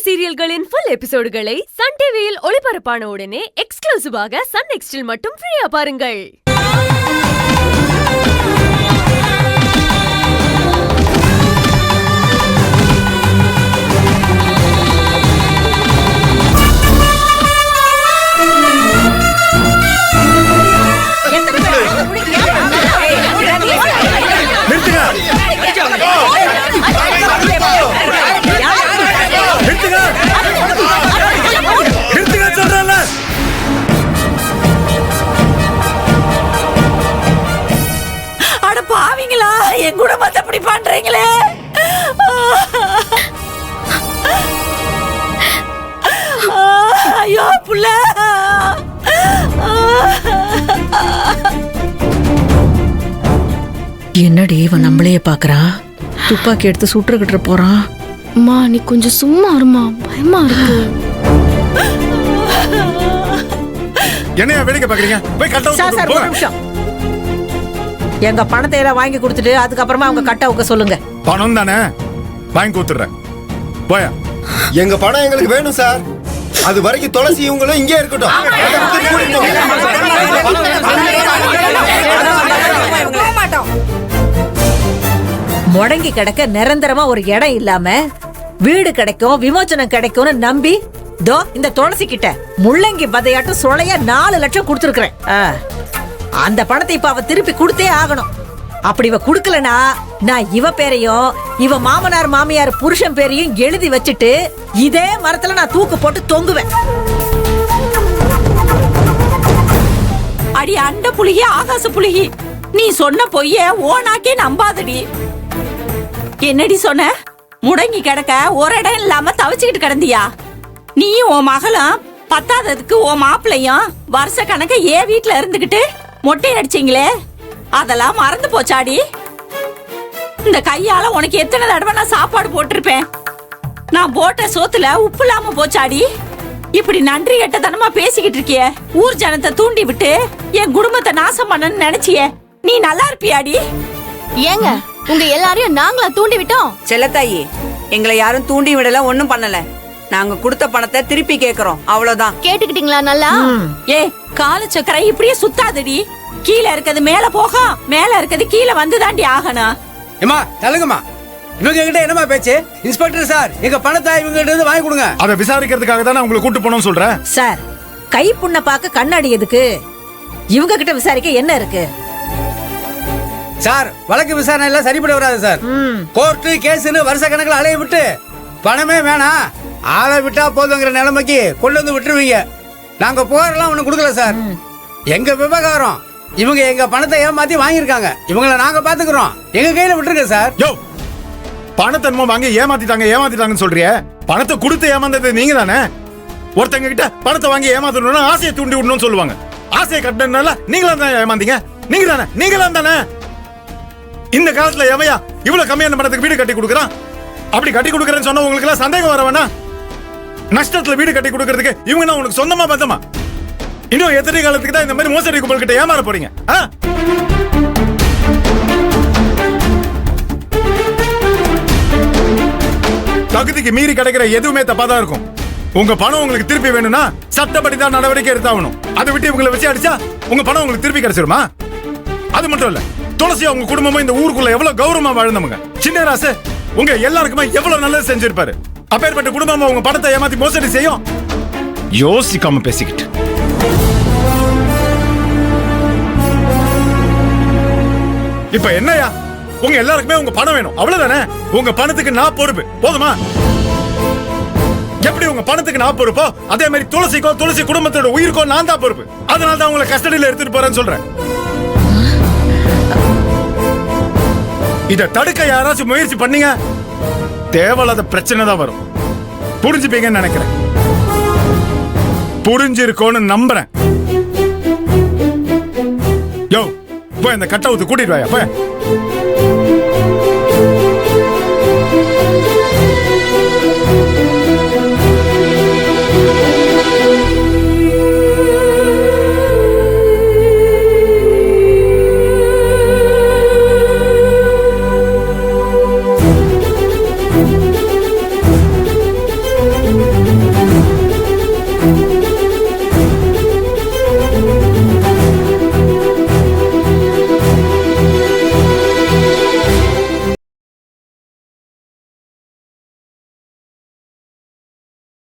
சீரியல்களின் full எபிசோடுகளை Sun டிவியில் ஒளிபரப்பான உடனே எக்ஸ்க்ளூசிவாக சன் நெக்ஸ்டில் மட்டும் ஃப்ரீயா பாருங்கள். பாவீங்களா, என் குடும்பத்தை அப்படி பண்றீங்களே. ஐயோ புள்ள, என்னடி இவன் நம்மளையே பாக்குறான்? துப்பாக்கி எடுத்து சுட்டுக்கிட்டு போறான். அம்மா நீ கொஞ்சம் சும்மா இருமா, பயமா இருக்கு. என்னையா வேடிக்கை பாக்குறீங்க? போய் கட்ட ஒரு நிமிஷம். எங்க பணத்தை எல்லாம் வாங்கி கொடுத்துட்டு அதுக்கப்புறமா அவங்க கட்ட சொல்லுங்க. பணம் தானே வாங்கி கொடுத்துறேன். போயா. எங்க பணம் எங்களுக்கு வேணும் சார். அது வரைக்கும் துளசி இவங்களும் இங்கே இருக்கட்டும். முடங்கி கிடக்க நிரந்தரமா ஒரு இடம் இல்லாம வீடு கிடைக்கும், விமோச்சனம் கிடைக்கும்னு நம்பி தோ இந்த துளசி கிட்ட முள்ளங்கி பதையாட்டும் சொலைய 4 லட்சம் கொடுத்துருக்கிறேன். அந்த பணத்தை இப்ப அவ திருப்பி கொடுத்தே ஆகணும். அப்படி இவ குடுக்கலனா நான் இவ பேரையும் இவ மாமனார் மாமியார் புருஷன் பேரையும் எழுதி வச்சுட்டு இதே மரத்துல நான் தூக்கு போட்டு தொங்குவேன். அடி அண்ட புலிகி ஆகாச புலிகி, நீ சொன்ன பொய்ய ஓனாக்கே நம்பாதடி. என்னடி சொன்ன? முடங்கி கிடக்க ஒரு இடம் இல்லாம தவிச்சுக்கிட்டு கிடந்தியா? நீயும் உன் மகளும் பத்தாததுக்கு உன் மாப்பிள்ளையும் வருஷ கணக்க ஏன் வீட்டுல இருந்துகிட்டு மொட்டை அடிச்சீங்களே, அதெல்லாம் மறந்து போச்சாடி? இந்த கையால உனக்கு எத்தனை தடவை நான் சாப்பாடு போட்டிருப்பேன். நான் போட்ட சோத்துல உப்பு இல்லாம போச்சாடி? இப்படி நன்றி கெட்டத்தனமா பேசிக்கிட்டு இருக்கிய, ஊர் ஜனத்தை தூண்டி விட்டு என் குடும்பத்தை நாசம் பண்ணன்னு நினைச்சிய, நீ நல்லா இருப்பியாடி? ஏங்க உங்க எல்லாரையும் நாங்களா தூண்டி விட்டோம்? செல்லத்தாயி, எங்களை யாரும் தூண்டி விடல, ஒண்ணும் பண்ணல. நாங்க கொடுத்த பணத்தை திருப்பி கேக்குறோம், அவ்வளவுதான். கேட்டுக்கிட்டீங்களா? நல்லா ஏ கால சக்கரை இப்படியே சுத்தாதடி. கீழே இருக்கிறது மேல போகும், மேல இருக்கிறது கீழே வந்துதாண்டி ஆகணும். ஏமா தள்ளுங்கம்மா, இவங்க கிட்ட என்னமா பேச்சு? இன்ஸ்பெக்டர் சார், எங்க பணத்தை இவங்க கிட்ட இருந்து வாங்கி கொடுங்க. அதை விசாரிக்கிறதுக்காக தான் உங்களை கூட்டு போனோம்னு சொல்றேன். சார், கை புண்ண பாக்க கண்ணாடி எதுக்கு? இவங்க கிட்ட விசாரிக்க என்ன இருக்கு? சார், வழக்கு விசாரணை எல்லாம் சரிப்பட வராது சார். கோர்ட்டு கேஸ்னு வருஷ கணக்கில் அலைய விட்டு பணமே வேணாம், ஆளை விட்டா போதுங்கிற நிலைமைக்கு கொண்டு வந்து விட்டுருவீங்க. நாங்க புகாரெல்லாம் ஒண்ணு கொடுக்கல சார். எங்க விவகாரம், இவங்க எங்க பணத்தை ஏமாத்தி வாங்கியிருக்காங்க. இவங்களை நாங்க பாத்துக்கிறோம், எங்க கையில விட்டுருங்க சார். யோ, பணத்தை வாங்கி ஏமாத்திட்டாங்கன்னு சொல்றிய? பணத்தை கொடுத்து ஏமாந்தது நீங்க தானே? ஒருத்தங்க கிட்ட பணத்தை வாங்கி ஏமாத்தணும்னா ஆசையை தூண்டி விடணும்னு சொல்லுவாங்க. ஆசையை கட்டினால நீங்களா தான் ஏமாந்தீங்க. நீங்களா தானே? இந்த காலத்துல எவையா இவ்வளவு கம்மியான பணத்துக்கு வீடு கட்டி கொடுக்குறான்? அப்படி கட்டி கொடுக்குறேன்னு சொன்னா உங்களுக்கு எல்லாம் சந்தேகம் வர வேணா? நஷ்டத்துல வீடு கட்டி கொடுக்கறதுக்கு இவங்க உனக்கு சொந்தமா பந்தமா? இன்னும் எத்தனை காலத்துக்கு தான் இந்த மாதிரி மோசடி கும்பல் கிட்ட ஏமாற போறீங்க? தகுதிக்கு மீறி கிடைக்கிற எதுவுமே தப்பாதான் இருக்கும். உங்க பணம் உங்களுக்கு திருப்பி வேணும்னா சட்டப்படி தான் நடவடிக்கை எடுத்தாகணும். அதை விட்டு இவங்களை வச்சு அடிச்சா உங்க பணம் உங்களுக்கு திருப்பி கிடைச்சிருமா? அது மட்டும் இல்ல, துளசி அவங்க குடும்பமா இந்த ஊருக்குள்ள எவ்வளவு கௌரவமா வாழ்ந்தவங்க. சின்ன ராசு உங்க எல்லாருக்குமே எவ்வளவு நல்லது செஞ்சிருப்பாரு. அப்பேற்பட்ட குடும்பமா உங்க பணத்தை ஏமாத்தி மோசடி செய்யும். யோசிக்காம பேசிக்கிட்டு இப்ப என்னையா? உங்க எல்லாருக்குமே உங்க பணம் வேணும், அவ்வளவுதானே? உங்க பணத்துக்கு நான் பொறுப்பு, போதுமா? எப்படி உங்க பணத்துக்கு நான் பொறுப்போ அதே மாதிரி துளசிக்கோ துளசி குடும்பத்தோட உயிருக்கோ நான் தான் பொறுப்பு. அதனால தான் உங்களை கஸ்டடியில எடுத்துட்டு போறேன்னு சொல்றேன். இத தடுக்க யாராச்சும் முயற்சி பண்ணீங்க, தேவையில்லாத பிரச்சனை தான் வரும். புரிஞ்சுப்பீங்கன்னு நினைக்கிறேன். புரிஞ்சிருக்கோன்னு நம்புறேன். யோ, போய் இந்த கட்டவுத்து கூட்டிட்டு வாயா, போய்.